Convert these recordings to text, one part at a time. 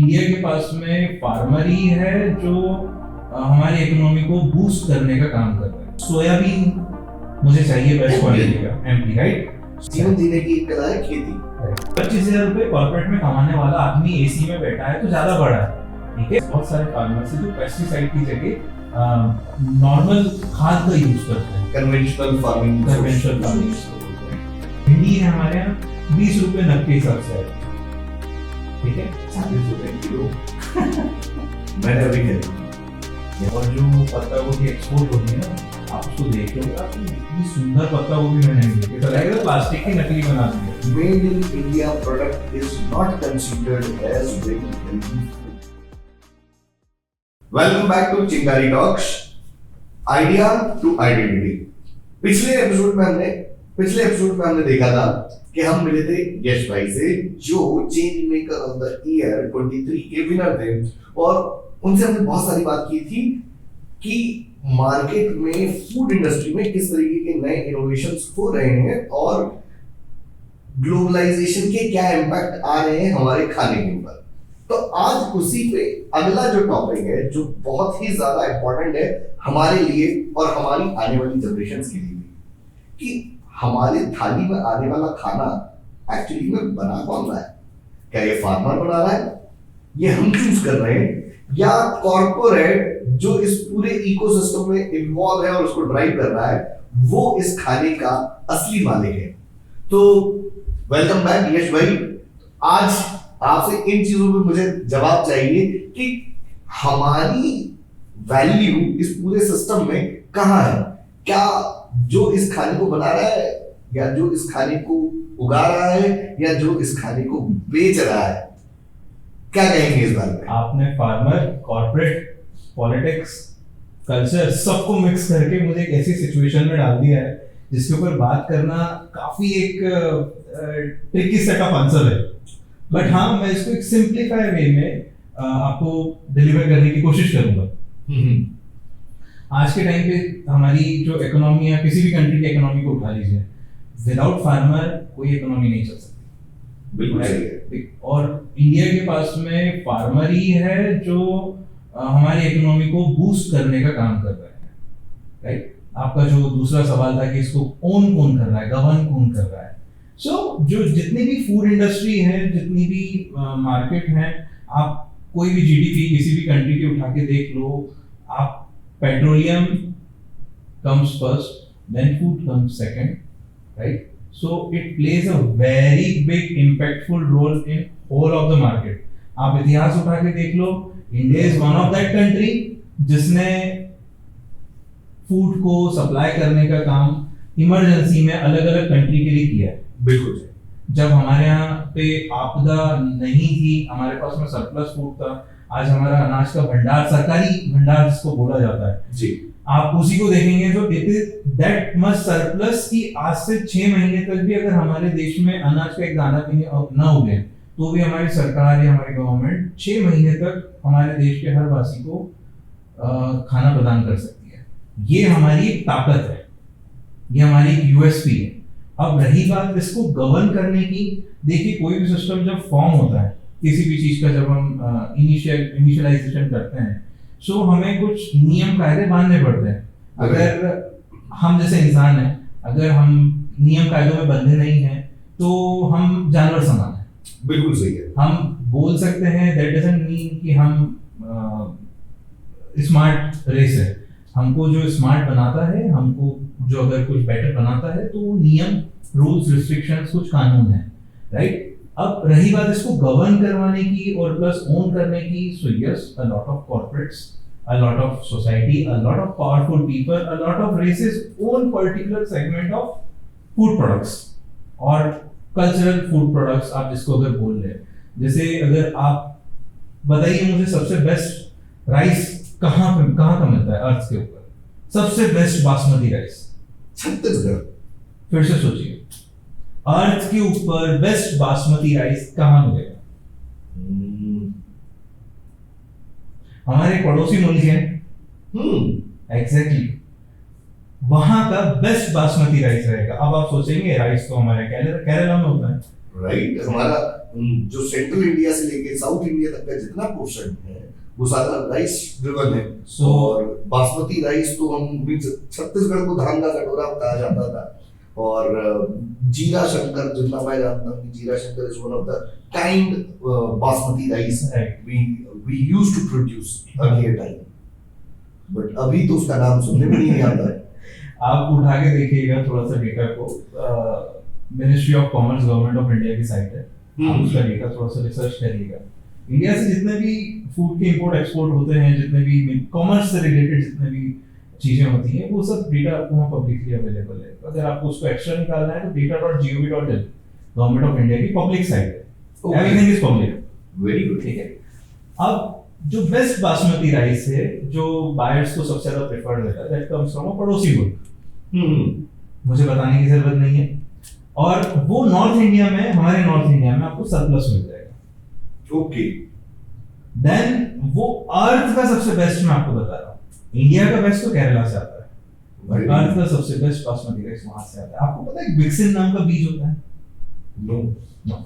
India के पास में farmer ही है जो हमारी इकोनॉमी को बूस्ट करने का काम कर रहा है। सोयाबीन मुझे चाहिए बेस्ट क्वालिटी का, एमपी, राइट। जीवन जीने की कला है खेती। 25,000 रुपए कॉर्पोरेट में कमाने वाला आदमी एसी में बैठा है तो ज्यादा बड़ा है, ठीक है। बहुत सारे फार्मर्स हैं जो पेस्टिसाइड की जगह नॉर्मल खाद का यूज करते हैं, कन्वेंशनल फार्मिंग। भिंडी है हमारे यहाँ 20 रुपए नग के हिसाब से है, ठीक है, 40 रुपए किलो। मैंने अभी खरीदी। और जो पत्ता गोभी एक्सपोर्ट होती है ना, आप उसको देख लो, इतनी सुंदर पत्ता गोभी मैंने नहीं देखी, तो लगेगा प्लास्टिक की नकली बना दी है। Made in India product is not considered as very healthy food. Welcome back to Chingari Talks. Idea to identity. पिछले एपिसोड में हमने देखा था कि हम मिले थे यश भाई से, जो change maker of the year 23 के विनर थे, और उनसे हमने बहुत सारी बात की थी कि मार्केट में, फूड इंडस्ट्री में किस तरीके के नए इनोवेशंस हो रहे हैं और ग्लोबलाइजेशन के क्या इम्पैक्ट आ रहे हैं हमारे खाने के ऊपर। तो आज उसी पे अगला जो टॉपिक है, जो बहुत ही ज्यादा इंपॉर्टेंट है हमारे लिए और हमारी आने वाली जनरेशंस के लिए, कि हमारे थाली में आने वाला खाना एक्चुअली में बना कौन रहा है। क्या ये फार्मर बना रहा है, ये हम चूज कर रहे हैं, या कॉर्पोरेट जो इस पूरे इकोसिस्टम में इन्वॉल्व है और उसको ड्राइव कर रहा है, वो इस खाने का असली मालिक है। तो वेलकम बैक यश भाई। आज आपसे इन चीजों पे मुझे जवाब चाहिए कि हमारी वैल्यू इस पूरे सिस्टम में कहाँ है। क्या जो इस खाने को बना रहा है, या जो इस खाने को उगा रहा है, या जो इस खाने को बेच रहा है, क्या कहेंगे इस बारे में? आपने फार्मर, कॉर्पोरेट, पॉलिटिक्स, कल्चर सबको मिक्स करके मुझे एक ऐसी सिचुएशन में डाल दिया है जिसके ऊपर बात करना काफी एक ट्रिकी सेट ऑफ आंसर है। बट हाँ, मैं इसको एक सिंप्लीफाई वे में आपको डिलीवर करने की कोशिश करूंगा। आज के टाइम पे हमारी जो इकोनॉमी है, किसी भी कंट्री की इकोनॉमी को उठा लीजिए, विदाउट फार्मर कोई इकोनॉमी नहीं चल सकती। बिल्कुल सही है। और इंडिया के पास में फार्मर ही है जो हमारी इकोनॉमी को बूस्ट करने का काम कर रहा है, राइट। आपका जो दूसरा सवाल था कि इसको ओन कौन कर रहा है, गवर्न कौन कर रहा है। सो जो जितनी भी फूड इंडस्ट्री है, जितनी भी मार्केट है, आप कोई भी जीडीपी किसी भी कंट्री की उठा के देख लो, आप petroleum comes first, then food comes second, right? So it plays a very big impactful role in whole of the market. आप इतिहास उठा के देख लो, India is one of that country जिसने फूड को सप्लाई करने का काम इमरजेंसी में अलग अलग कंट्री के लिए किया है। बिल्कुल। जब हमारे यहाँ पे आपदा नहीं थी, हमारे पास में सरप्लस फूड था, आज हमारा अनाज का भंडार, सरकारी भंडार जिसको बोला जाता है जी, आप उसी को देखेंगे तो it is that much surplus कि आज से 6 महीने तक भी अगर हमारे देश में अनाज का एक दाना भी न उगे, तो भी हमारी सरकार या हमारी गवर्नमेंट 6 महीने तक हमारे देश के हर वासी को खाना प्रदान कर सकती है। ये हमारी एक ताकत है, ये हमारी एक यूएसपी है। अब रही बात इसको गवर्न करने की, देखिए कोई भी सिस्टम जब फॉर्म होता है किसी भी चीज का, जब हम इनिशियलाइजेशन करते हैं, सो हमें कुछ नियम कायदे बांधने पड़ते हैं। अगर हम जैसे इंसान हैं, अगर हम नियम कायदों में बंधे नहीं हैं, तो हम जानवर समान हैं। बिल्कुल सही है। हम बोल सकते हैं, दैट डजंट मीन कि हम स्मार्ट रेस है। हमको जो स्मार्ट बनाता है, हमको जो अगर कुछ बेटर बनाता है, तो नियम, रूल्स, रिस्ट्रिक्शंस, कुछ कानून है, राइट। अब रही बात इसको गवर्न करवाने की और प्लस ओन करने की, so yes, a lot of corporates, a lot of society, a lot of powerful people, a lot of races own particular segment of food products और cultural food products, आप जिसको अगर बोल रहे हैं। जैसे अगर आप बताइए मुझे, सबसे बेस्ट राइस कहाँ का मिलता है अर्थ के ऊपर? सबसे बेस्ट बासमती राइस छत्तीसगढ़। फिर से सोचिए, अर्थ के ऊपर बेस्ट बासमती राइस कहाँ मिलेगा? हमारे पड़ोसी मुल्क हैं, एग्जैक्टली, वहां का बेस्ट बासमती राइस रहेगा। अब आप सोचेंगे राइस तो हमारे केरला में होता है, राइट। हमारा जो सेंट्रल इंडिया से लेके साउथ इंडिया तक का जितना पोर्शन है वो सारा राइस ड्रिवन है। और बासमती राइस तो हम छत्तीसगढ़ को धान का कटोरा कहा जाता था। और जीरा शंकर, जितना मैं जानता हूँ, Jeera Shankar is one of the kind basmati rice we used to produce earlier time, but अभी तो उसका नाम सुनने में नहीं आता है। आप उठा के देखिएगा थोड़ा सा डेटा को, ministry of commerce government of India की साइट है, आप उसका डेटा थोड़ा सा रिसर्च करिएगा। इंडिया से जितने भी फूड के इंपोर्ट एक्सपोर्ट होते हैं, जितने भी कॉमर्स से रिलेटेड जितने भी चीजें होती हैं, वो सब डेटा आपको वहाँ पब्लिकली अवेलेबल है। अगर आपको उसको एक्स्ट्रा निकालना है तो data.gov.in गवर्नमेंट ऑफ इंडिया की पब्लिक साइट है, everything is public. Very good. ठीक है, अब जो बेस्ट बासमती राइस है जो बायर्स को सबसे ज्यादा प्रेफर्ड रहता है, दैट कम्स फ्रॉम अ पड़ोसी मुल्क, मुझे बताने की जरूरत नहीं है। और वो नॉर्थ इंडिया में, हमारे नॉर्थ इंडिया में आपको सरप्लस मिल जाएगा। ओके। देन वो अर्थ का सबसे बेस्ट मैं आपको बता रहा हूँ, इंडिया का बेस्ट तो केरला से आता है, बट अर्थ का सबसे बेस्ट बासमती राइस वहां से आता है। आपको पता है बिक्सिन नाम का बीज होता है? नो,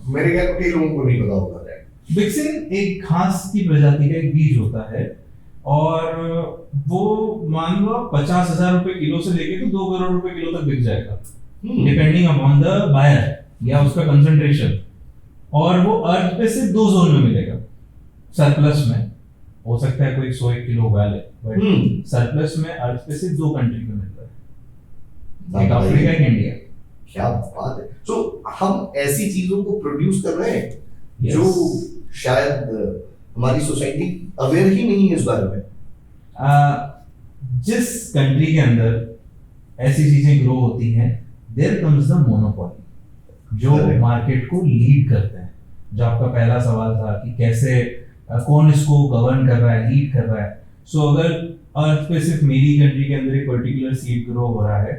मेरे ख्याल में कई लोगों को नहीं पता होगा। बिक्सिन एक घास की प्रजाति का एक बीज होता है, और वो मान लो 50,000 रुपए किलो से लेके तो 2 करोड़ रुपए किलो तक बिक जाएगा, डिपेंडिंग अपॉन द बायर या उसका कंसंट्रेशन। और वो अर्थ पे सिर्फ 2 जोन में मिलेगा। सरप्लस में हो सकता है कोई 101 किलो उगा ले, बट सरप्लस में अर्थ पे सिर्फ 2 कंट्री में मिल रहा है, एक अफ्रीका, एक इंडिया। क्या बात है। सो हम ऐसी चीजों को प्रोड्यूस कर रहे हैं Yes. जो शायद हमारी सोसाइटी अवेयर ही नहीं है इस बारे में। जिस कंट्री के अंदर ऐसी चीजें ग्रो होती हैं, देयर कम्स द मोनोपोली, जो मार्केट को लीड करते हैं। जो आपका पहला सवाल था कि कैसे कौन इसको गवर्न कर रहा है, लीड कर रहा है। सो अगर अर्थ पे सिर्फ मेरी कंट्री के अंदर एक पर्टिकुलर सीड ग्रो हो रहा है,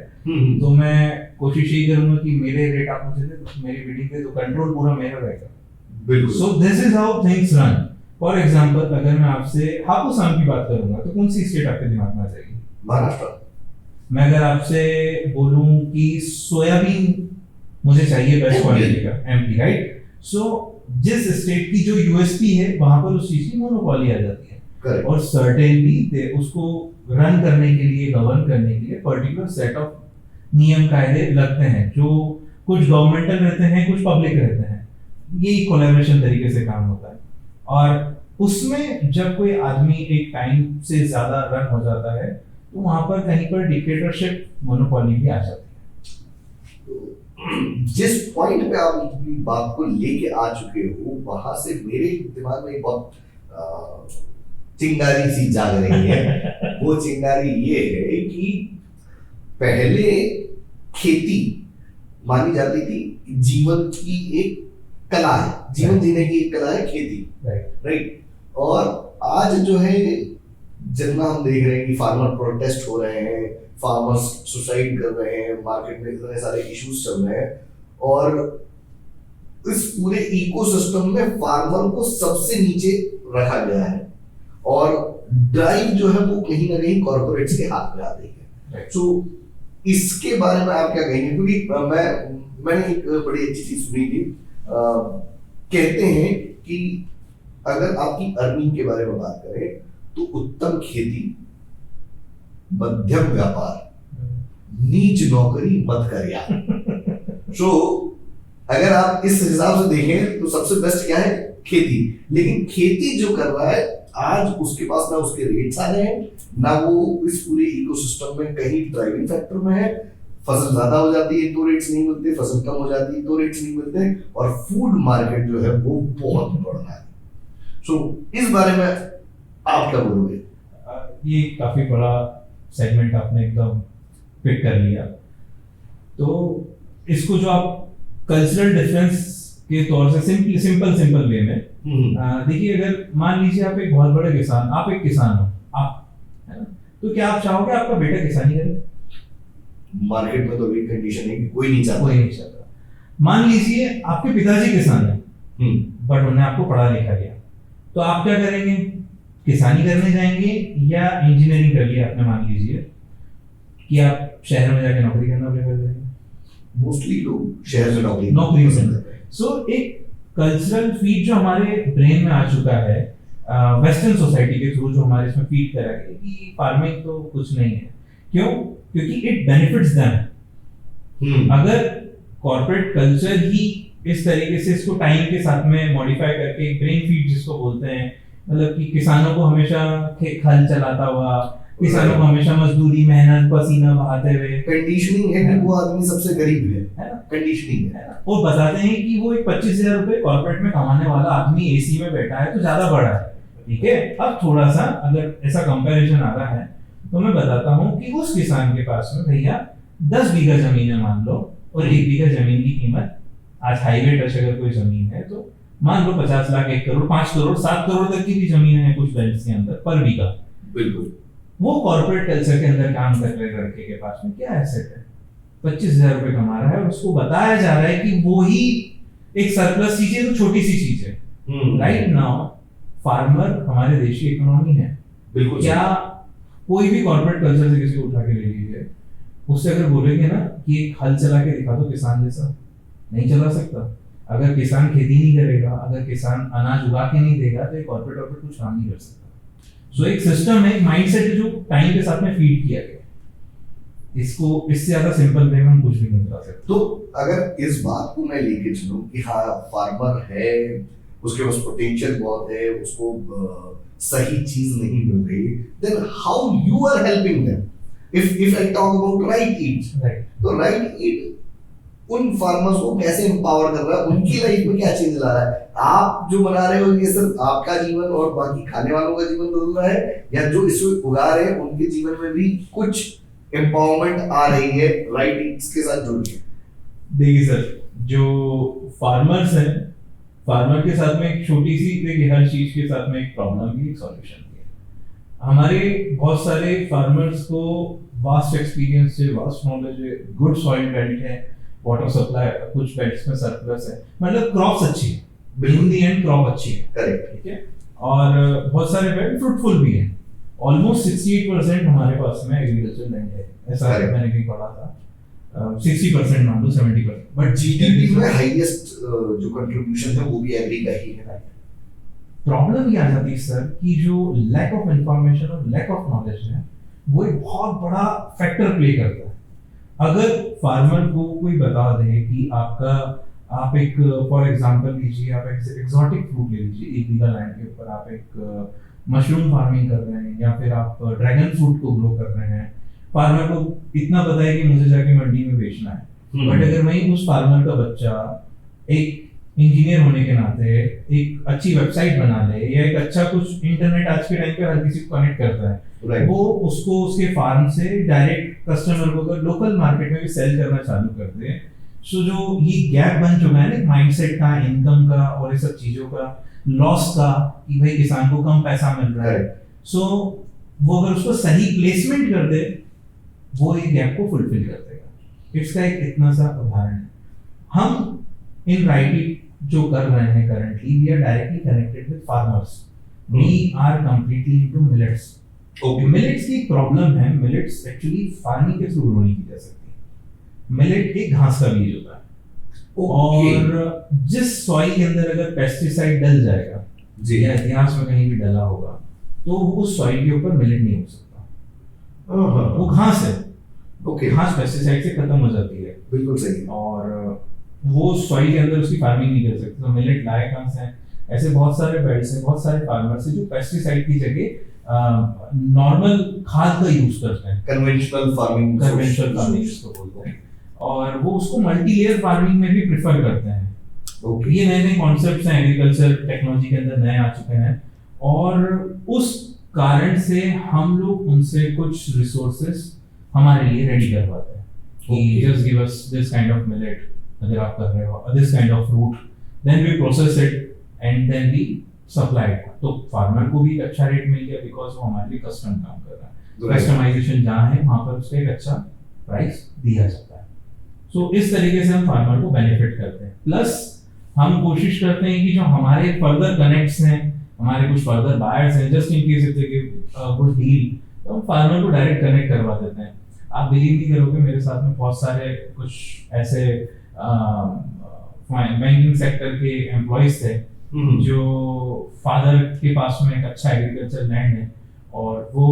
तो मैं कोशिश यही करूंगा कि मेरे रेट आप मुझे दे, मेरी बिडिंग पे, तो कंट्रोल पूरा मेरा रहेगा। बिल्कुल। So this is how things run. For example, अगर मैं आपसे हापुस आम की बात करूंगा तो कौन सी स्टेट आपके दिमाग में आ जाएगी? महाराष्ट्र। मैं अगर आपसे बोलूं कि सोयाबीन मुझे चाहिए बेस्ट क्वालिटी का, एमपी, राइट? सो जिस स्टेट की जो यूएसपी है वहां पर उस चीज की मोनोपोली आ जाती है। Correct. और सर्टेनली उसको रन करने के लिए, गवर्न करने के लिए पर्टिकुलर सेट ऑफ नियम कायदे लगते हैं, जो कुछ गवर्नमेंटल रहते हैं, कुछ पब्लिक रहते हैं। यही कोलैबोरेशन तरीके से काम होता है। और उसमें जब कोई आदमी एक टाइम से ज्यादा रन हो जाता है तो वहां पर कहीं पर डिक्टेटरशिप, मोनोपोली भी आ जाती है। जिस पॉइंट पे आप अपनी बात को लेके आ चुके हो, वहां से मेरे दिमाग में बहुत चिंगारी सी जाग रही है। वो चिंगारी ये है कि पहले खेती मानी जाती थी जीवन की एक कला है, जीवन जीने की एक कला है खेती, राइट। और आज जो है जितना हम देख रहे हैं कि फार्मर प्रोटेस्ट हो रहे हैं, फार्मर्स सुसाइड कर रहे हैं, मार्केट में इतने सारे इश्यूज चल रहे हैं, और इस पूरे इकोसिस्टम में फार्मर को सबसे नीचे रखा गया है, और ड्राइव जो है वो कहीं ना कहीं कॉर्पोरेट्स के हाथ में आ रही है। तो इसके बारे में आप क्या कहेंगे? क्योंकि मैंने एक बड़ी अच्छी चीज सुनी थी, कहते हैं कि अगर आपकी अर्निंग के बारे में बात करें तो उत्तम खेती, मध्यम व्यापार, नीच नौकरी मत करिया। सो अगर आप इस हिसाब से देखें तो सबसे बेस्ट क्या है? खेती। लेकिन खेती जो कर रहा है आज, उसके पास ना उसके रेट्स आ रहे हैं, ना वो इस पूरे इकोसिस्टम में कहीं ड्राइविंग फैक्टर में है। फसल ज्यादा हो जाती है तो रेट्स नहीं मिलते, फसल कम हो जाती है तो रेट्स नहीं मिलते, और फूड मार्केट जो है वो बहुत बढ़ रहा है। सो इस बारे में आप क्या बोलोगे? ये काफी बड़ा सेगमेंट आपने एकदम पिक कर लिया। तो इसको जो आप कल्चरल डिफरेंस के तौर से सिंपल वे में देखिए, अगर मान लीजिए आप एक बहुत बड़े किसान, आप एक किसान हो, आप, है ना, तो क्या आप चाहोगे आपका बेटा किसानी करे? मार्केट में तो अभी कंडीशन है कि कोई नहीं चाहता। मान लीजिए आपके पिताजी किसान है, बट उन्होंने आपको पढ़ा लिखा दिया, तो आप क्या करेंगे? किसानी करने जाएंगे या इंजीनियरिंग कर लिया आपने, मान लीजिए कि आप शहर में जाके नौकरी करना प्रेफर करेंगे? मोस्टली लोग शहर में नौकरी करते हैं। सो एक कल्चरल फीड जो हमारे ब्रेन में आ चुका है वेस्टर्न सोसाइटी के थ्रू, जो हमारे इसमें फीड करा गया कि फार्मिंग तो कुछ नहीं है। क्यों? क्योंकि इट बेनिफिट्स देम। अगर कॉर्पोरेट कल्चर ही इस तरीके से इसको टाइम के साथ में मॉडिफाई करके ब्रेन फीड जिसको बोलते हैं, मतलब कि किसानों को हमेशा हल चलाता हुआ, किसानों को हमेशा मजदूरी, मेहनत, पसीना बहाते हुए, कंडीशनिंग है कि वो आदमी सबसे गरीब है ना, कंडीशनिंग है ना। वो बताते हैं कि वो एक 25,000 रुपए कॉर्पोरेट में कमाने वाला आदमी एसी में बैठा है तो ज्यादा बड़ा है। ठीक है, अब थोड़ा सा अगर ऐसा कंपैरिजन आ रहा है तो मैं बताता हूँ कि उस किसान के पास में भैया 10 बीघा जमीन है मान लो, और 1 बीघा जमीन की कीमत आज हाईवे टच अगर कोई जमीन है तो मान लो 50 लाख, 1 करोड़, 5 करोड़, 7 करोड़ तक की भी जमीन है कुछ बेल्ट्स के अंदर पर बीघा। बिल्कुल। वो कॉर्पोरेट कल्चर के अंदर काम कर रहे लड़के के पास में क्या एसेट है, 25,000 रुपए कमा रहा है और उसको बताया जा रहा है कि वो ही एक सरप्लस चीज है, तो छोटी सी चीज है। राइट नाउ फार्मर हमारे देश की इकोनॉमी है। बिल्कुल। क्या कोई भी कॉर्पोरेट कल्चर से किसी को उठा के ले लीजिए, उससे अगर बोलेंगे ना कि एक हल चला के दिखा दो किसान जैसा, नहीं चला सकता। अगर किसान खेती नहीं करेगा, अगर किसान अनाज उगा के नहीं देगा तो कॉर्पोरेट कुछ काम नहीं कर सकता। सो एक सिस्टम है, एक माइंडसेट है जो टाइम के साथ में फीड किया गया। इसको इससे ज्यादा सिंपल वे में हम कुछ भी नहीं बता सकते। तो अगर इस बात को मैं लेके चलूं कि हाँ फार्मर है, उसके पास पोटेंशियल बहुत है, उसको सही चीज नहीं मिल रही, then how you are helping them? If I talk about right eat, तो राइट ईट उन फार्मर्स को कैसे एम्पावर कर रहा है, उनकी लाइफ में क्या चेंज ला रहा है? आप जो बना रहे हो ये सिर्फ आपका जीवन और बाकी खाने वालों का जीवन बदल रहा है, या जो इसको उगा रहे हैं उनके जीवन में भी कुछ एम्पावरमेंट आ रही है राइट ईट्स के साथ जुड़ के? देखिए सर, जो फार्मर्स हैं, फार्मर के साथ में एक छोटी सी, देखिए हर चीज के साथ में एक प्रॉब्लम भी, एक सॉल्यूशन भी है। हमारे बहुत सारे फार्मर्स को वास्ट एक्सपीरियंस है, वास्ट नॉलेज है, गुड सॉइल बेल्ट है, वाटर सप्लाई कुछ बेल्ट्स में सरप्लस है, मतलब क्रॉप्स अच्छी है, इन दी एंड क्रॉप अच्छी है। करेक्ट। ठीक है, और बहुत सारे बेल्ट फ्रूटफुल भी हैं। ऑलमोस्ट 68% हमारे पास में एग्रीकल्चर लैंड है, ऐसा मैंने भी पढ़ा था। 60% मान लो, 70%, बट जीडीपी में हाईएस्ट जो कंट्रीब्यूशन है वो भी एग्री का ही है। प्रॉब्लम ये आ जाती है सर कि जो लैक ऑफ इंफॉर्मेशन और लैक ऑफ नॉलेज है वो एक बहुत बड़ा फैक्टर प्ले करता है। अगर फार्मर को कोई बता दे कि आप एक फॉर एग्जांपल लीजिए, आप एक्सोटिक फ्रूट ले लीजिए, 1 बीघा लैंड के ऊपर आप एक मशरूम फार्मिंग कर रहे हैं या फिर आप ड्रैगन फ्रूट को ग्रो कर रहे हैं, फार्मर को इतना पता है कि मुझे जाके मंडी में बेचना है, बट अगर वहीं उस फार्मर का बच्चा एक इंजीनियर होने के नाते एक अच्छी वेबसाइट बना ले या एक अच्छा कुछ, इंटरनेट आज के टाइम पे हर किसी को कनेक्ट करता है, वो उसको उसके फार्म से डायरेक्ट कस्टमर को अगर लोकल मार्केट में भी सेल करना चालू कर दे, सो जो ये गैप बन चुका है ना माइंडसेट का, इनकम का और ये सब चीजों का, लॉस का, कि भाई किसान को कम पैसा मिल रहा है, सो वो अगर उसको सही प्लेसमेंट कर दे वो एक गैप को फुलफिल कर देगा। इसका एक इतना सा उदाहरण है। हम इन राइटिंग जो कर रहे हैं currently, we are directly connected with farmers, we are completely into millets. Okay, millets की एक प्रॉब्लम है, मिलेट्स एक्चुअली फार्मिंग के थ्रू ग्रो नहीं की जा सकती। मिलेट एक घास का बीज होता है और जिस सॉइल के अंदर अगर पेस्टिसाइड डल जाएगा जी, या इतिहास में कहीं भी डला होगा, तो उस सॉइल के ऊपर मिलेट नहीं हो सकता। वो घास है, ओके, घास पेस्टिसाइड से खत्म हो जाती है। बिल्कुल सही। और वो सॉइल के अंदर उसकी फार्मिंग नहीं कर सकते, तो मिलेट लाए कहां से? ऐसे बहुत सारे बेल्ट्स हैं, बहुत सारे फार्मर्स हैं जो पेस्टिसाइड की जगह नॉर्मल खाद का यूज करते हैं, कन्वेंशनल फार्मिंग जिसको बोलते हैं, और वो उसको मल्टी लेयर फार्मिंग में भी प्रेफर करते हैं। ओके, ये नए नए कॉन्सेप्ट्स हैं एग्रीकल्चर टेक्नोलॉजी के अंदर नए आ चुके हैं, और उस कारण से हम लोग उनसे कुछ रिसोर्सेस हमारे लिए रेडी करवाते हैं कि just give us this kind of millet, अगर आप कर रहे हो this kind of fruit, then we process it and then we supply it. तो फार्मर को भी अच्छा रेट मिल गया बिकॉज वो हमारे लिए कस्टम काम कर रहा है। कस्टमाइजेशन जहाँ है वहाँ पर उसको एक अच्छा प्राइस दिया जाता है। सो इस तरीके से हम फार्मर को बेनिफिट करते हैं। प्लस हम कोशिश करते हैं कि जो हमारे फर्दर कनेक्ट्स हैं, हमारे कुछ फर्दर बायर्स हैं, just in case if they give good deal, तो हम फार्मर को डायरेक्ट कनेक्ट करवा देते हैं। आप बिलीव नहीं करोगे, मेरे साथ में बहुत सारे कुछ ऐसे बैंकिंग सेक्टर के एम्प्लॉयज थे जो फादर के पास में एक अच्छा एग्रीकल्चर लैंड है और वो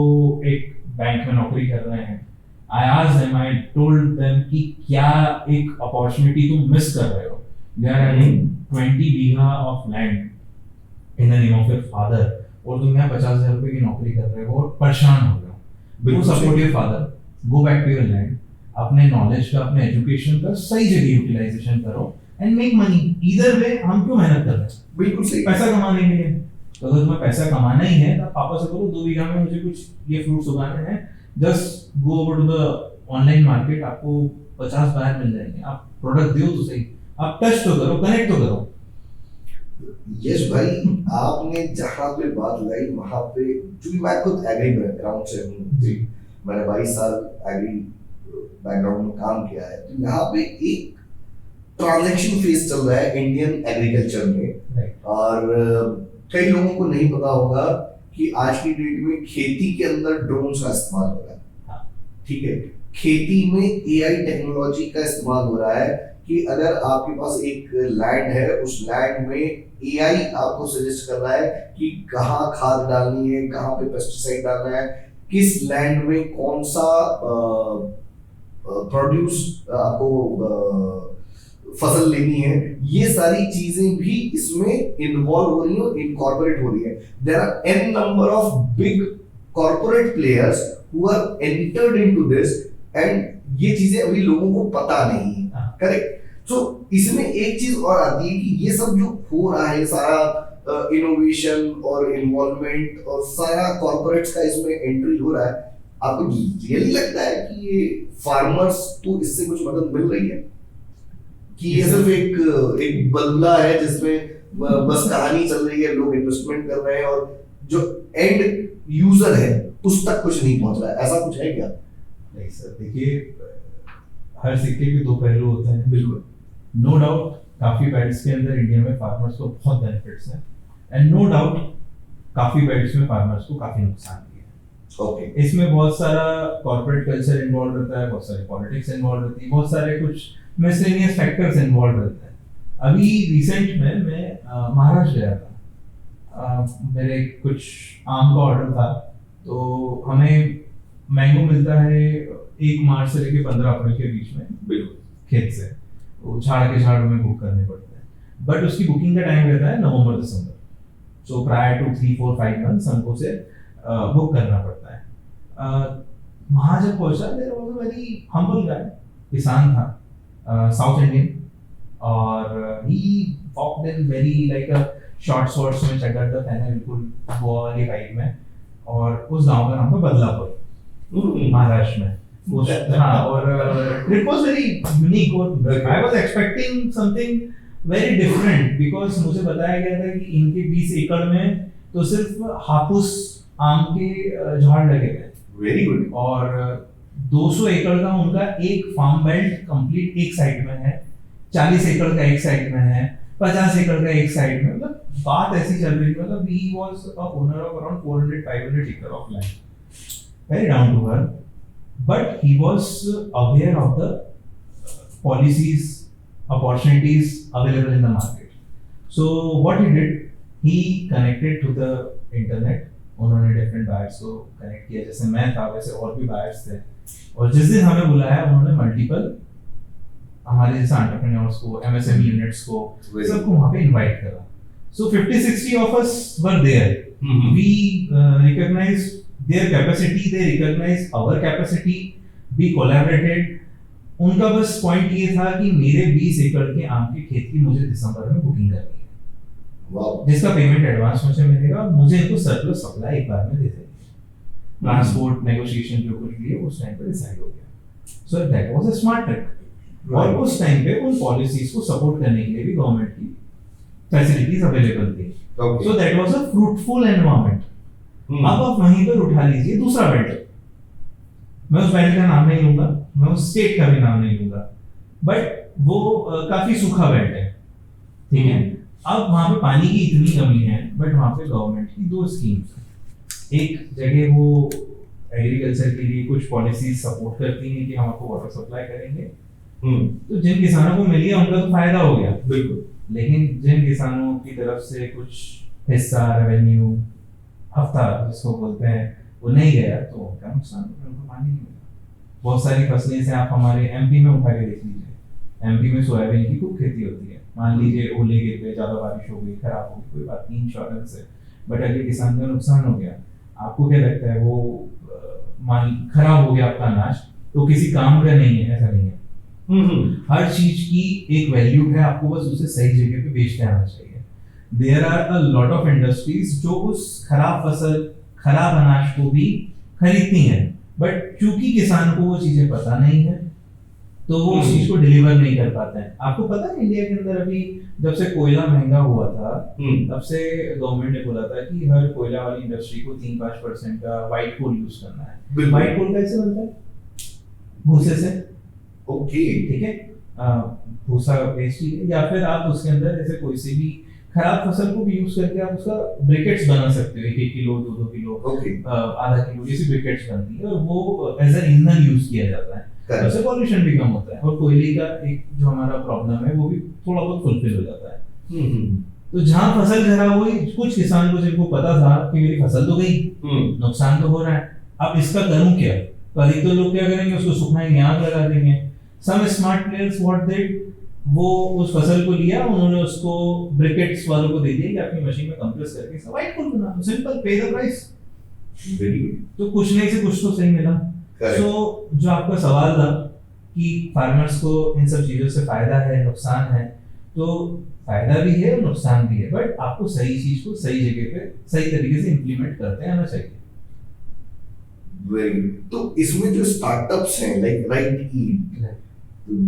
एक बैंक में नौकरी कर रहे हैं। I asked them, I told them कि क्या एक अपॉर्चुनिटी तुम मिस कर रहे हो। They are having 20 bigha of land in the name of your father और तुम यहाँ 50,000 रुपए की नौकरी कर रहे हो और परेशान हो रहे हो। Go support your father, go back to your land, अपने नॉलेज का, अपने एजुकेशन का सही जगह यूटिलाइजेशन करो and make money. Either way हम क्यों मेहनत कर रहे हैं? बिल्कुल सही। पैसा कमाने के लिए। तो अगर तुम्हें पैसा कमाना ही है तो पापा से बोलो 2 बीघा में मुझे कुछ ये फ्रूट्स उगाने हैं, just go over to the online market, आपको 50 बायर मिल जाएंगे। आप प्रोडक्ट दो तो सही, आप टच तो करो, कनेक्ट तो करो। यश भाई, आपने जहां पे बात लगाई वहां पे, क्योंकि मैं खुद एग्री बैकग्राउंड से हूँ जी, मैंने 22 साल एग्री बैकग्राउंड में काम किया है, तो यहाँ पे एक ट्रांजैक्शन फेज चल रहा है इंडियन एग्रीकल्चर में। और कई लोगों को नहीं पता होगा कि आज की डेट में खेती के अंदर ड्रोन्स का इस्तेमाल हो रहा है। ठीक है, खेती में एआई टेक्नोलॉजी का इस्तेमाल हो रहा है कि अगर आपके पास एक लैंड है, उस लैंड में एआई आपको सजेस्ट कर रहा है कि कहाँ खाद डालनी है, कहाँ पे पेस्टिसाइड डालना है, किस लैंड में कौन सा प्रोड्यूस आपको फसल लेनी है। ये सारी चीजें भी इसमें इन्वॉल्व हो रही है, इनकॉर्पोरेट हो रही है। There are an number of big corporate players who are entered into this and ये चीजें अभी लोगों को पता नहीं है। करेक्ट। सो इसमें एक चीज और आती है कि ये सब जो हो रहा है, सारा इनोवेशन और इन्वॉल्वमेंट और सारा कॉर्पोरेट्स का इसमें एंट्री हो रहा है, आपको रियली लगता है कि ये फार्मर्स को इससे कुछ मदद मिल रही है कि ये सिर्फ एक बल्ला है जिसमें बस कहानी चल रही है, लोग इन्वेस्टमेंट कर रहे हैं और जो एंड यूजर है उस तक कुछ नहीं पहुंच रहा है? ऐसा कुछ है क्या? नहीं सर, देखिए हर सिक्के के 2 पहलू होते हैं। बिल्कुल, नो डाउट काफी बेल्ट्स के अंदर इंडिया में फार्मर्स को बहुत बेनिफिट्स हैं एंड नो डाउट काफी बेल्ट्स में फार्मर्स को काफी नुकसान भी है। ओके। इसमें बहुत सारा कॉर्पोरेट कल्चर इन्वॉल्व रहता है, बहुत सारी पॉलिटिक्स इन्वॉल्व रहती है, बहुत सारे कुछ मिसलेनियस फैक्टर्स इन्वॉल्व रहते हैं। अभी रिसेंट में मैं महाराष्ट्र गया था, मेरे कुछ आम का ऑर्डर था, तो हमें मैंगो मिलता है 1 मार्च से लेकर 15 अप्रैल के बीच में। बिल्कुल। खेत से वो झाड़ के झाड़ में बुक करने पड़ते हैं, बट उसकी बुकिंग का टाइम रहता है नवंबर दिसंबर। सो प्रायर टू 3-4-5 मंथ्स हमको उसे बुक करना पड़ता है। वहाँ जब पहुंचा, there was a very humble guy, किसान था, साउथ इंडियन, और ही walked in very like a short shorts में, चड्डा पहने, बिल्कुल गोवा वाली वाइब में। और उस गांव का नाम था बदलापुर, महाराष्ट्र में। हाँ, और इट वाज वेरी यूनिक और I was expecting something very different because मुझे बताया गया था कि इनके 20 एकड़ में तो सिर्फ हापुस आम के झाड़ लगे हुए। Very good. और 200 एकड़ का उनका एक फार्म बेल्ट कंप्लीट एक साइड में है, 40 एकड़ का एक साइड में है, 50 एकड़ का एक साइड में। मतलब बात ऐसी चल रही थी, मतलब he was a owner of around 400-500 एकड़ of land, very down to earth, but he was aware of the policies, opportunities available in the market. So what he did, he connected to the internet. उन्होंने different buyers को connect किया, जैसे मैं था वैसे और भी buyers थे, और जिस दिन हमें बुलाया उन्होंने multiple हमारे जैसे entrepreneurs को, MSME units को, सबको वहाँ पे invite करा. So 50-60 of us were there. We recognized their capacity, they recognize our capacity, we collaborated. उनका बस पॉइंट ये था कि मेरे 20 एकड़ के आम के खेत की मुझे दिसंबर में बुकिंग करनी है, वाओ, जिसका पेमेंट एडवांस मुझे मिलेगा, मुझे इनको सरप्लस सप्लाई एक बार में दे देंगे। ट्रांसपोर्ट नेगोशिएशन जो कुछ भी है उस टाइम पे डिसाइड हो गया। So that was a smart trick. और उस टाइम पे उन पॉलिसीज को सपोर्ट करने के लिए भी गवर्नमेंट की फैसिलिटीज अवेलेबल थी। So that was a fruitful environment. अब आप वहीं पर उठा लीजिए दूसरा बेल्ट, मैं उस बेल्ट का नाम नहीं लूंगा, मैं उस स्टेट का भी नाम नहीं लूंगा, बट वो काफी सूखा बेल्ट है, ठीक है। अब वहां पे पानी की इतनी कमी है, बट वहां पे गवर्नमेंट की 2 स्कीम्स, एक जगह वो एग्रीकल्चर के लिए कुछ पॉलिसीज सपोर्ट करती हैं कि हम आपको वाटर सप्लाई करेंगे, तो जिन किसानों को मिल गया उनका तो फायदा हो गया, बिल्कुल। लेकिन जिन किसानों की तरफ से कुछ हिस्सा रेवेन्यू हफ्ता जिसको बोलते हैं वो नहीं गया तो उनका नुकसान हो गया, उनको पानी नहीं मिला। बहुत सारी फसलें से आप हमारे एमपी में उठा के देख लीजिए, एमपी में सोयाबीन की खूब खेती होती है, मान लीजिए ओले गिर गए, ज्यादा बारिश हो गई, खराब हो गई, कोई बात नहीं, इंश्योरेंस है, बट अगर किसान का नुकसान हो गया, आपको क्या लगता है वो मान खराब हो गया आपका अनाज तो किसी काम का नहीं है, ऐसा नहीं है। हर चीज की एक वैल्यू है, आपको बस उसे सही जगह पे बेचते आना चाहिए। There are a lot of industries जो उस खराब फसल खराब अनाज को भी खरीदती हैं, बट क्योंकि किसान को वो चीजें पता नहीं है तो वो उस चीज को डिलीवर नहीं कर पाते हैं। आपको पता है इंडिया के अंदर अभी जब से कोयला महंगा हुआ था तब से गवर्नमेंट ने बोला था कि हर कोयला वाली इंडस्ट्री को 3-5% का व्हाइट कोल यूज करना है। व्हाइट कोल कैसे बनता है? भूसे से। ओके, ठीक है, भूसा वेस्ट ही है, या फिर आप उसके अंदर जैसे कोई सी भी खराब फसल को भी यूज करके आप उसका ब्रिकेट्स बना सकते हो, 1-1 किलो 2-2 किलो आधा किलो जैसी ब्रिकेट्स बनती है और वो एज एन ईंधन यूज किया जाता है, उससे पॉल्यूशन भी कम होता है और कोयले का एक जो हमारा प्रॉब्लम है वो भी थोड़ा बहुत फुलफिल हो जाता है। तो जहाँ फसल खराब हुई, कुछ किसान को जिनको पता था कि मेरी फसल तो गई, नुकसान तो हो रहा है, अब इसका करूं क्या? तो अधिकतर लोग क्या करेंगे, उसको सुखाएंगे, आग लगा देंगे। Some smart players what did, वो उस फसल को लिया, उन्होंने उसको ब्रिकेट्स वालों को दे दिया कि अपनी मशीन में कंप्रेस करके व्हाइट कोल बना दो, सिंपल, पे द प्राइस। Very good. तो कुछ नहीं से कुछ तो सही मिला। सो जो आपका सवाल था कि फार्मर्स को इन सब चीजों से फायदा है नुकसान है, तो फायदा भी है और नुकसान भी है, बट आपको सही चीज को सही जगह पे सही तरीके से इंप्लीमेंट करते आना चाहिए। Very good. तो इसमें जो स्टार्टअप्स हैं लाइक राइट ईट,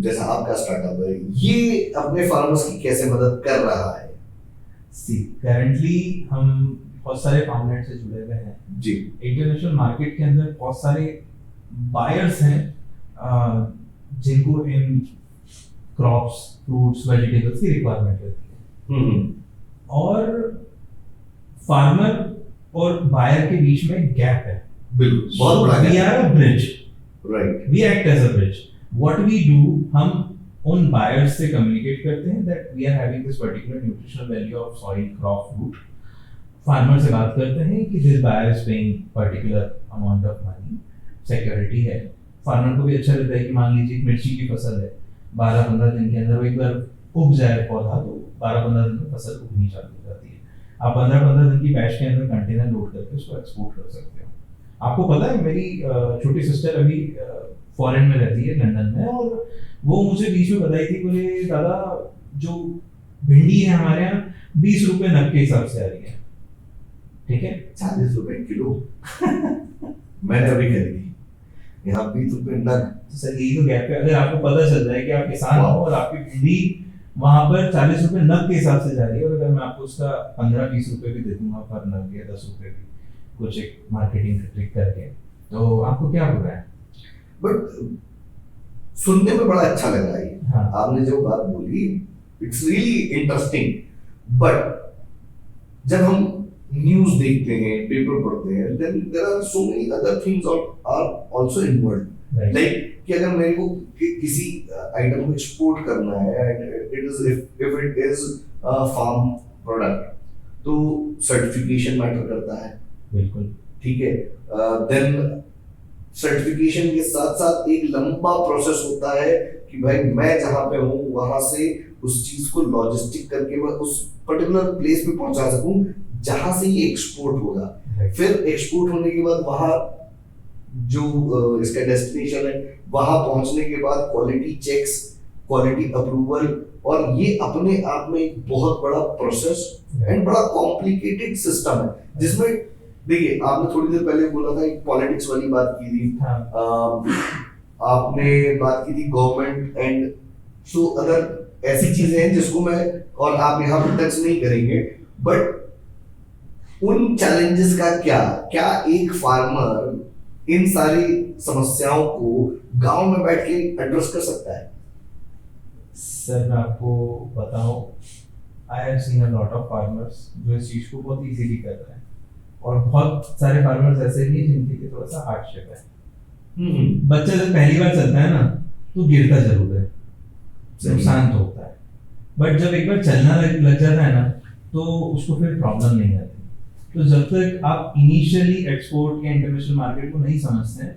जैसा आपका स्टार्टअप है, ये अपने फार्मर्स की कैसे मदद कर रहा है? सी करंटली हम बहुत सारे फार्मलैंड से जुड़े हुए हैं जी। इंटरनेशनल मार्केट के अंदर बहुत सारे बायर्स हैं जिनको इन क्रॉप्स, फ्रूट्स, वेजिटेबल्स की रिक्वायरमेंट रहती है, और फार्मर और बायर के बीच में गैप है। बिल्कुल, बहुत बड़ा गैप। We are a bridge, right, we act as a bridge. What we do, हम उन बायर्स से कम्युनिकेट करते हैं that we are having this particular nutritional value of soil, crop, fruit. Farmer से बात करते हैं कि this buyer is paying particular amount of money, security है। फार्मर को भी अच्छा लगता है कि मान लीजिए मिर्ची की फसल है, 12-15 दिन के अंदर वो एक बार उग जाए पौधा, तो 12-15 दिन में फसल उगनी चालू हो जाती है। आप 15-15 दिन की बैच के अंदर कंटेनर लोड करके उसको एक्सपोर्ट कर सकते हो। आपको पता है मेरी छोटी सिस्टर अभी फॉरेन में रहती है, लंदन में, और वो मुझे बीच में बताई थी, बोले दादा जो भिंडी है हमारे यहाँ 20 रुपए नग के हिसाब से आ रही है। ठीक है, 40 रुपए किलो मैंने अभी खरीदी, यहाँ 20 रुपए नग। तो सर यही तो गैप है। अगर आपको पता चल जाए कि आप किसान हो और आपकी भिंडी वहां पर 40 रुपए नग के हिसाब से जा रही है, और अगर मैं आपको उसका 15-20 रुपए भी दे दूंगा पर नग, या 10 रुपए भी, कुछ एक मार्केटिंग ट्रिक करके, तो आपको क्या हो रहा है? बट सुनने में बड़ा अच्छा लग रहा है। हाँ। आपने जो बात बोली, इट्स रियली इंटरेस्टिंग, बट जब हम न्यूज देखते हैं, पेपर पढ़ते हैं, then there are so many other things are also involved. Like कि अगर मेरे को किसी आइटम को एक्सपोर्ट करना है, it is if it is farm product, तो सर्टिफिकेशन मैटर करता है। बिल्कुल, ठीक है। देन सर्टिफिकेशन के साथ साथ एक लंबा प्रोसेस होता है कि भाई मैं जहां पे हूँ वहां से उस चीज को लॉजिस्टिक करके मैं उस पर्टिकुलर प्लेस पे पहुंचा सकूं जहां से ये एक्सपोर्ट होगा। फिर एक्सपोर्ट होने के बाद वहां जो इसका डेस्टिनेशन है, वहां पहुंचने के बाद क्वालिटी चेक्स, क्वालिटी अप्रूवल, और ये अपने आप में एक बहुत बड़ा प्रोसेस एंड बड़ा कॉम्प्लिकेटेड सिस्टम है, जिसमें देखिए आपने थोड़ी देर पहले बोला था, एक पॉलिटिक्स वाली बात की थी। आपने बात की थी गवर्नमेंट एंड सो अदर ऐसी चीजें हैं जिसको मैं और आप यहाँ पर टच नहीं करेंगे, बट उन चैलेंजेस का क्या एक फार्मर इन सारी समस्याओं को गांव में बैठ के एड्रेस कर सकता है? सर मैं आपको बताऊं, I have seen a lot of farmers जो इस चीज को बहुत इजीली कर रहे हैं, और बहुत सारे फार्मर्स ऐसे भी हैं जिनके लिए थोड़ा सा हार्डशिप है। बच्चा जब पहली बार चलता है ना तो गिरता जरूर है, नुकसान तो होता है, बट जब एक बार चलना लग जाता है ना तो उसको फिर प्रॉब्लम नहीं आती। तो जब तक आप इनिशियली एक्सपोर्ट या इंटरनेशनल मार्केट को नहीं समझते हैं,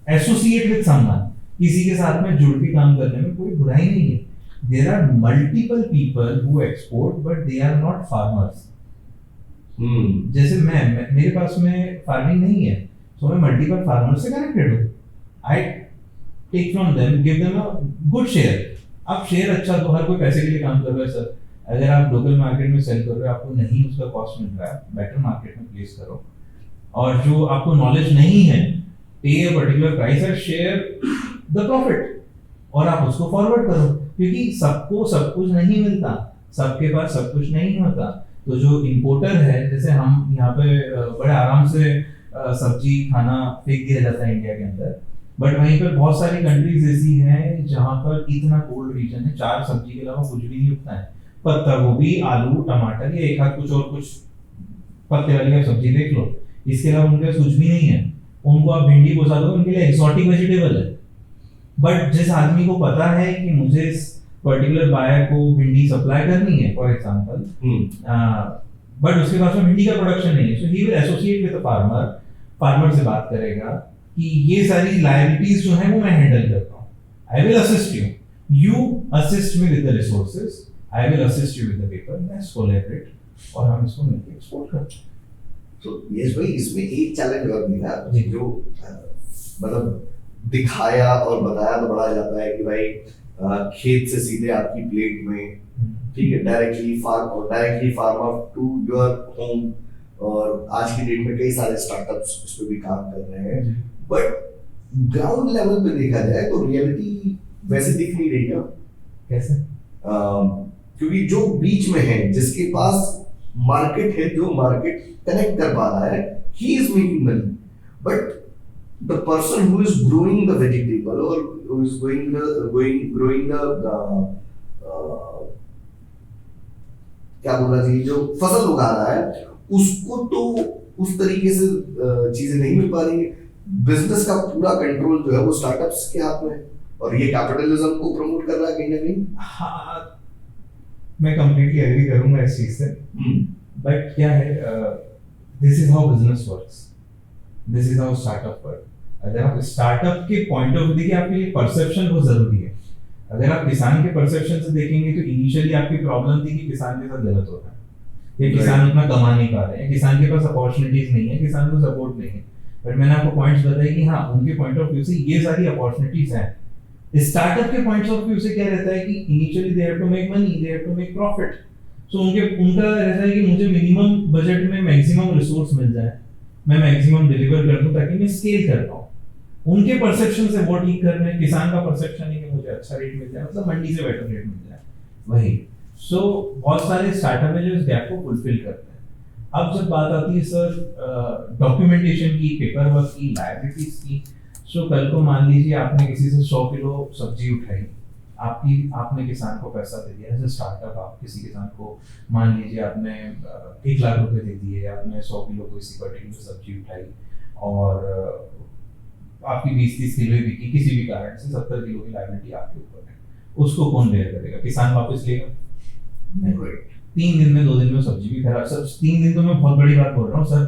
एसोसिएट विद समवन, किसी के साथ में जुड़ के काम करने में कोई बुराई नहीं है। There are multiple people who export but they are not farmers. जैसे मैं मेरे पास में फार्मिंग नहीं है, तो मैं मल्टीपल फार्मर से कनेक्टेड हूँ। I take from them, give them a good share. आप शेयर अच्छा दो, हर कोई पैसे के लिए काम कर रहा है सर। अगर आप लोकल मार्केट में सेल कर रहे हो, आपको नहीं उसका कॉस्ट मिल रहा है, बेटर मार्केट में प्लेस करो। और जो आपको नॉलेज नहीं है, पे a particular price and share the profit, और आप उसको फॉरवर्ड करो, क्योंकि सबको सब कुछ नहीं मिलता, सबके पास सब कुछ नहीं होता। तो जो इंपोर्टर है, जैसे हम यहाँ पे बड़े आराम से सब्जी खाना फेंक दिया जाता है इंडिया के अंदर, बट वहीं पर बहुत सारी कंट्रीज ऐसी हैं जहाँ पर इतना कोल्ड रीजन है, 4 सब्जी के अलावा कुछ भी नहीं उगता है। पत्ता गोभी, आलू, टमाटर, या एक आध कुछ और कुछ पत्ते वाली सब्जी देख लो, इसके अलावा उनके पास कुछ भी नहीं है। उनको आप भिंडी बोसा दो, उनके लिए एक्सोटिक वेजिटेबल है। बट जिस आदमी को पता है कि मुझे इस पर्टिकुलर बायर को भिंडी सप्लाई करनी है, फॉर एग्जांपल, बट उसके पास में भिंडी का प्रोडक्शन नहीं है, so he will associate with the farmer. Farmer से बात करेगा कि ये सारी लायबिलिटीज जो है वो मैं हैंडल करता हूँ, I will assist you, you assist me with the resources, I will assist you with the paper, let's collaborate, और हम इसको मिलकर एक्सपोर्ट करते हैं। तो यस भाई, इसमें एक चैलेंज और भी था जी। जो मतलब दिखाया और बताया तो बड़ा जाता है कि भाई खेत से सीधे आपकी प्लेट में, ठीक है, directly farmer to your home. और आज की डेट में कई सारे स्टार्टअप्स इस पे भी काम कर रहे हैं, बट ग्राउंड लेवल पे देखा जाए तो रियलिटी वैसे दिख नहीं रही ना। कैसे? क्योंकि जो बीच में है, जिसके पास मार्केट है, जो मार्केट कनेक्ट कर पा रहा है, he is making money, but the person who is growing the vegetable or who is growing the क्या बोलना चाहिए, जो फसल उगा रहा है, उसको तो उस तरीके से चीजें नहीं मिल पा रही है। बिजनेस का पूरा कंट्रोल जो है वो स्टार्टअप्स के हाथ में है, और ये कैपिटलिज्म को प्रमोट कर रहा है कहीं ना कहीं। हाँ, मैं कंप्लीटली एग्री करूंगा इस चीज से, बट क्या है, this is how business works, this is how startup work. अगर आप स्टार्टअप के पॉइंट ऑफ व्यू देखिए, आपके लिए परसेप्शन बहुत जरूरी है। अगर आप किसान के परसेप्शन से देखेंगे तो इनिशियली आपकी प्रॉब्लम थी कि किसान के साथ गलत हो रहा है, ये किसान उतना कमा नहीं पा रहे हैं, किसान के पास अपॉर्चुनिटीज नहीं है, किसान को सपोर्ट नहीं है। बट मैंने आपको पॉइंट्स बताए कि हाँ, उनके पॉइंट ऑफ व्यू से ये सारी अपॉर्चुनिटीज हैं। स्टार्टअप के पॉइंट्स ऑफ व्यू से क्या रहता है कि initially they have to make money, they have to make profit. So उनका रहता है कि मुझे मिनिमम बजट में मैक्सिमम रिसोर्स मिल जाए, मैं मैक्सिमम डिलीवर कर दूं ताकि मैं स्केल कर पाऊं। उनके परसेप्शन से वो ठीक कर रहे हैं, किसान का परसेप्शन है कि मुझे अच्छा रेट मिल जाए, मतलब मंडी से बेटर रेट मिल जाए, वही। सो बहुत सारे स्टार्टअप है जो इस गैप को फुलफिल करते हैं। अब जब बात आती है सर डॉक्यूमेंटेशन की, पेपर वर्क की, लायबिलिटीज की, सो कल को मान लीजिए आपने किसी से 100 किलो सब्जी उठाई, आपने किसान को पैसा दे दिया एज अ स्टार्टअप। आप किसी किसान को मान लीजिए आपने 1 लाख रुपए दे दिए, आपने 100 किलो किसी पर्टिकुलर सब्जी उठाई और आपकी 20-30 किलो ही बिकी, किसी भी कारण से 70 किलो की लायबिलिटी आपके ऊपर है, उसको कौन बेयर करेगा? किसान वापस लेगा? 3 दिन में 2 दिन में सब्जी भी खराब। सर 3 दिन तो मैं बहुत बड़ी बात बोल रहा हूँ सर,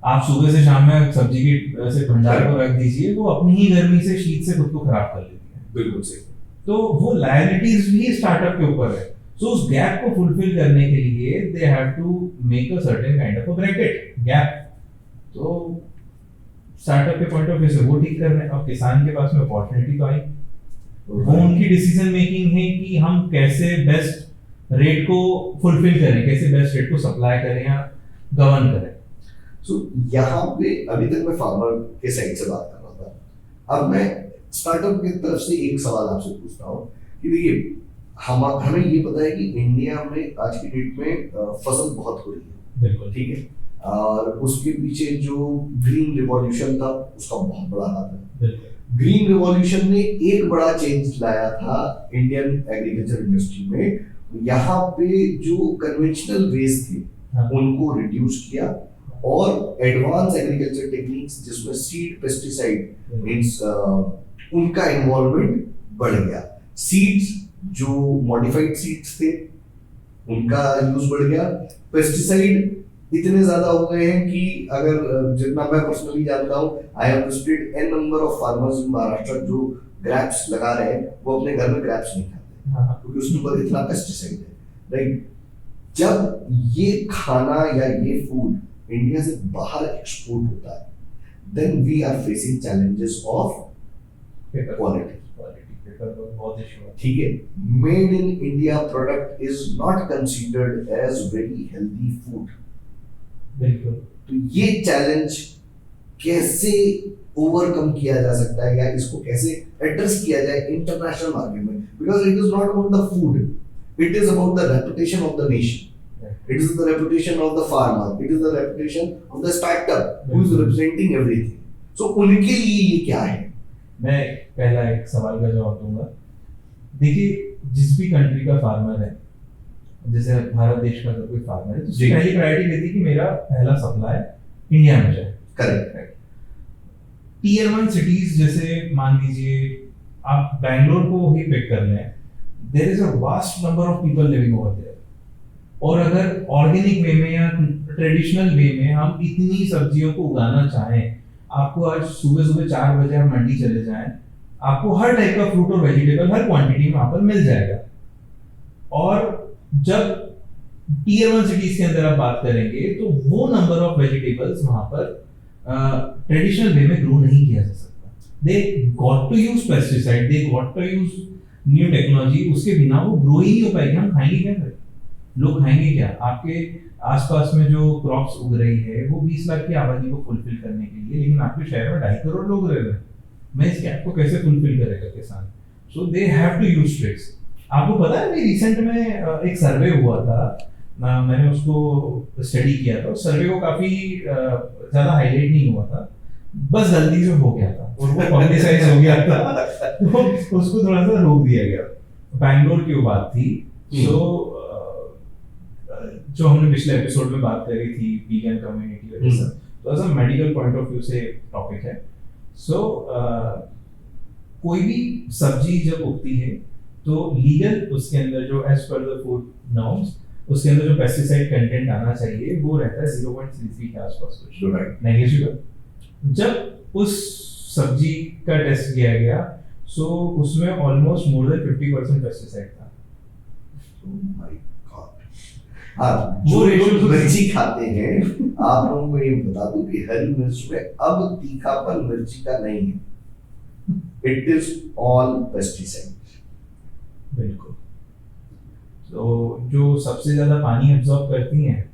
आप सुबह से शाम में सब्जी की से भंडार को रख दीजिए, वो अपनी ही गर्मी से, शीत से खुद को खराब कर लेती है। बिल्कुल सही। तो वो लायबिलिटीज भी स्टार्टअप के ऊपर है। सो उस गैप को फुलफिल करने के लिए they have to make a certain kind of a bracket gap. तो स्टार्टअप के पॉइंट ऑफ व्यू से वो ठीक कर रहे हैं। अब किसान के पास में अपॉर्चुनिटी तो आई, वो उनकी डिसीजन मेकिंग है कि हम कैसे बेस्ट रेट को फुलफिल करें, कैसे बेस्ट रेट को सप्लाई करें या गवर्न करें। सो यहाँ पे अभी तक मैं फार्मर के साइड से बात कर रहा था, अब मैं स्टार्टअप की तरफ से एक सवाल आपसे पूछता हूँ कि देखिए, हमें ये पता है कि इंडिया में आज की डेट में फसल बहुत हो रही है, बिल्कुल ठीक है, और उसके पीछे जो ग्रीन रिवॉल्यूशन था उसका बहुत बड़ा हाथ है। ग्रीन रिवॉल्यूशन ने एक बड़ा चेंज लाया था इंडियन एग्रीकल्चर इंडस्ट्री में। यहाँ पे जो कन्वेंशनल वेज थे उनको रिड्यूस किया और एडवांस एग्रीकल्चर टेक्निक्स जिसमें सीड पेस्टिसाइड मींस उनका इन्वॉल्वमेंट बढ़ गया। सीड्स जो मॉडिफाइड सीड्स थे उनका यूज बढ़ गया, पेस्टिसाइड इतने ज्यादा हो गए हैं कि अगर जितना मैं पर्सनली जानता हूँ, I have visited an number of farmers in Maharashtra जो ग्रैप्स लगा रहे हैं, वो अपने घर में ग्रैप्स नहीं खाते हाँ, क्योंकि उसके ऊपर इतना पेस्टिसाइड है, राइट। जब ये खाना या ये फूड इंडिया से बाहर एक्सपोर्ट होता है, then we are facing challenges of quality. बहुत इशू है। ठीक है, made in India product is not considered as very healthy food. बिल्कुल। तो ये चैलेंज कैसे ओवरकम किया जा सकता है या इसको कैसे एड्रेस किया जाए इंटरनेशनल मार्केट में, because it is not about the food, it is about the reputation of the nation, it is the reputation of the farmer, it is the reputation of the startup who is representing everything. So उनके लिए ये क्या है? मैं पहला एक सवाल का जवाब दूंगा। देखिए, जिस भी कंट्री का फार्मर है, जैसे भारत देश का अगर कोई फार्मर है तो उसकी पहली प्रायोरिटी रहती है कि मेरा पहला सप्लाई इंडिया में जाए। करेक्ट। टीयर 1 सिटीज जैसे मान लीजिए आप बैंगलोर को ही पिक कर लें, there is a vast number of people living over there, और अगर ऑर्गेनिक वे में या ट्रेडिशनल वे में हम इतनी सब्जियों को उगाना चाहें, आपको आज सुबह सुबह 4 बजे आप मंडी चले जाएं, आपको हर टाइप का फ्रूट और वेजिटेबल हर क्वांटिटी में वहां पर मिल जाएगा। और जब टीयर 1 सिटीज के अंदर आप बात करेंगे तो वो नंबर ऑफ वेजिटेबल्स वहां पर ट्रेडिशनल वे में ग्रो नहीं किया जा सकता। They got to use pesticide, they got to use new technology, उसके बिना वो ग्रो ही नहीं हो पाएगी। हम खाएंगे क्या फिर? लोग खाएंगे क्या? आपके आसपास में जो क्रॉप्स उग रही है वो 20 लाख की आबादी को फुलफिल करने के लिए, लेकिन आपके शहर में 2.5 करोड़ लोग रह रहे हैं। मैं इस गैप को कैसे फुलफिल करेगा किसान? So they have to use tricks. आपको पता है अभी रिसेंट में एक सर्वे हुआ था, मैंने उसको स्टडी किया था। उस सर्वे को काफी ज्यादा हाईलाइट नहीं हुआ था, बस गलती से हो गया था और वो पब्लिसाइज हो गया था, तो उसको थोड़ा सा रोक दिया गया। बैंगलोर की वो बात थी। सो जो हमने पिछले एपिसोड में बात करी थी वीगन कम्युनिटी और सब, तो ऐसा मेडिकल पॉइंट ऑफ व्यू से टॉपिक है। सो कोई भी सब्जी जब उगती है तो लीगल उसके अंदर जो as per the food norms उसके अंदर जो पेस्टिसाइड कंटेंट आना चाहिए वो रहता है 0.33 के आसपास कुछ, राइट, नेग्लिजिबल। जब उस सब्जी का टेस्ट किया गया सो उसमें ऑलमोस्ट मोर देन 50% पेस्टिसाइड था। हाँ, जो लोग मिर्ची खाते हैं, आप लोगों को ये बता दूं कि हरी मिर्च में अब तीखापन मिर्ची का नहीं है, इट इज ऑल पेस्टिसाइड। बिल्कुल। तो जो सबसे ज्यादा पानी एब्जॉर्ब करती हैं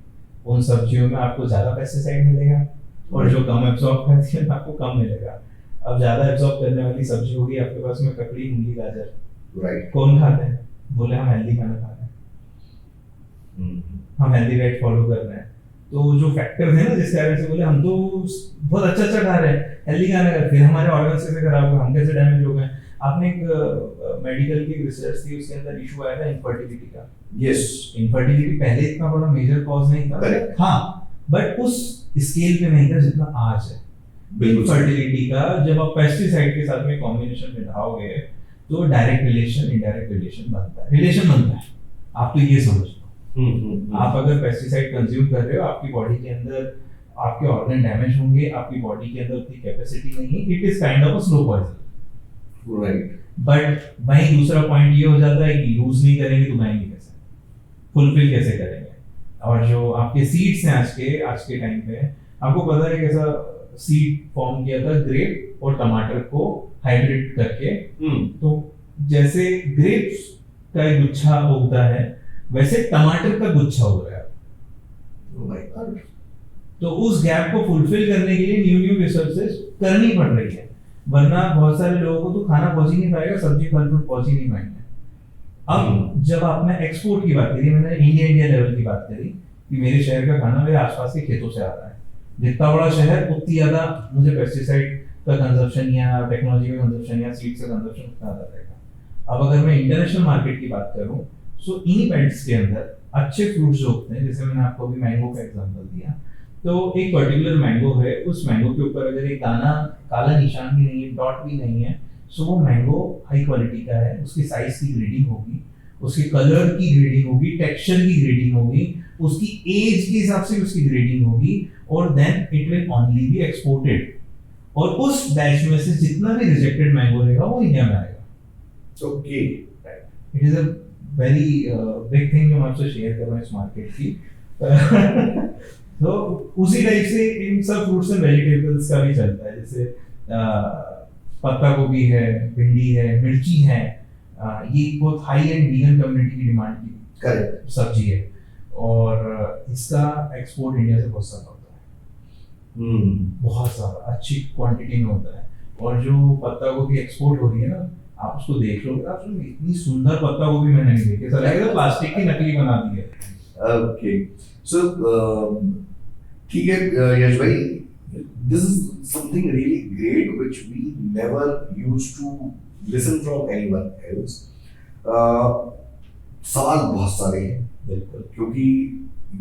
उन सब्जियों में आपको ज्यादा पेस्टिसाइड मिलेगा, और जो कम एब्जॉर्ब करती है आपको कम मिलेगा। अब ज्यादा एब्जॉर्ब करने वाली सब्जी होगी आपके पास में ककड़ी, मूली, गाजर, राइट। कौन खाते हैं? बोले हम हेल्दी खाना खा रहे हैं, हम हेल्दी डाइट फॉलो कर रहे हैं। तो जो फैक्टर है ना जिस कारण से बोले हम तो बहुत अच्छा अच्छा खा रहे हैं, हेल्दी खाना खा, फिर हमारे ऑर्गन्स कैसे खराब हो, हम कैसे डैमेज हो गए। आपने एक मेडिकल की रिसर्च थी, उसके अंदर इशू आया था इनफर्टिलिटी का। यस, इनफर्टिलिटी पहले इतना बड़ा मेजर कॉज नहीं था, Correct. हाँ, बट उस स्केल पे नहीं था जितना आज है। बिल्कुल। इनफर्टिलिटी का जब आप पेस्टिसाइड के साथ में कॉम्बिनेशन में लाओगे तो डायरेक्ट रिलेशन इनडायरेक्ट रिलेशन बनता है, रिलेशन बनता है। आप तो ये समझ लो, आप अगर पेस्टिसाइड कंज्यूम कर रहे हो, आपकी बॉडी के अंदर आपके ऑर्गन डैमेज होंगे, आपकी बॉडी के अंदर उतनी कैपेसिटी नहीं है, it is kind of a slow poison, right. But वहीं दूसरा पॉइंट ये हो जाता है कि यूज नहीं करेंगे तो खाएंगे कैसे, फुलफिल कैसे करेंगे। और जो आपके सीड्स हैं आज के टाइम पे, आपको पता है कैसा सीड फॉर्म किया था ग्रेप और टमाटर को हाइब्रिड करके। तो जैसे ग्रेप्स का एक गुच्छा उगता है वैसे टमाटर का गुच्छा उग रहा है। तो उस गैप को फुलफिल करने के लिए न्यू रिसर्चेस करनी पड़ रही है, वरना बहुत सारे लोगों को तो खाना पहुंच ही नहीं पाएगा, सब्जी फल फ्रूट पहुंच ही नहीं पाएंगे। अब जब आपने एक्सपोर्ट की बात करी, मैंने इंडिया लेवल की बात करी कि मेरे शहर का खाना मेरे आसपास के खेतों से आ रहा है। जितना बड़ा शहर उतनी ज्यादा मुझे पेस्टिसाइड का कंजप्शन या टेक्नोलॉजी का कंजप्शन या सीड्स का कंजप्शन उतना ज्यादा रहेगा। अब अगर मैं इंटरनेशनल मार्केट की बात करूं सो इन्हीं बेल्ट्स के अंदर अच्छे फ्रूट्स जो होते हैं, जैसे मैंने आपको अभी मैंगो का एग्जांपल दिया, तो एक पर्टिकुलर मैंगो है, उस मैंगो के ऊपर अगर एक दाना काला निशान भी नहीं है, डॉट भी नहीं है, सो वो मैंगो हाई क्वालिटी का है, उसकी साइज की ग्रेडिंग होगी, उसके कलर की ग्रेडिंग होगी, टेक्सचर की ग्रेडिंग होगी, उसकी एज के हिसाब से उसकी ग्रेडिंग होगी, और then it will only be exported. और उस बैच में से जितना भी रिजेक्टेड मैंगो रहेगा वो इंडिया में आएगा। Okay, it is a very big thing जो मैं आपसे शेयर कर रहा हूँ इस मार्केट की। तो उसी टाइप से इन सब फ्रूट्स एंड वेजिटेबल्स का भी चलता है, जैसे पत्ता गोभी है, भिंडी है, मिर्ची है, ये बहुत हाई एंड वीगन कम्युनिटी की डिमांड की करेक्ट सब्जी है, और इसका एक्सपोर्ट इंडिया से बहुत सारा होता है, बहुत सारा अच्छी क्वांटिटी में होता है। और जो पत्ता गोभी एक्सपोर्ट हो रही है ना, आप उसको देख लो, आप उसमें इतनी सुंदर पत्ता गोभी मैंने नहीं देखी, ऐसा लगेगा प्लास्टिक की नकली बना दी है। ओके, सो ठीक है यश भाई, this is something really great which we never used to listen from anyone else. सवाल बहुत सारे हैं बिल्कुल, क्योंकि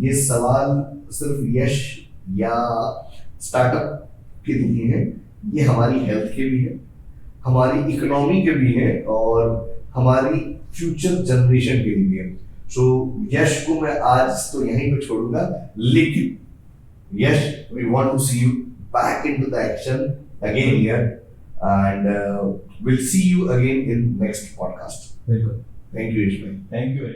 ये सवाल सिर्फ यश या स्टार्टअप के नहीं है, ये हमारी हेल्थ के भी है, हमारी इकोनॉमी के भी है, और हमारी फ्यूचर जनरेशन के लिए भी है। सो यश को मैं आज तो यहीं पे छोड़ूंगा, लेकिन यश, we want to see you back into the action again here, and we'll see you again in next podcast. बिल्कुल, Thank you, Ysh bhai. Thank you.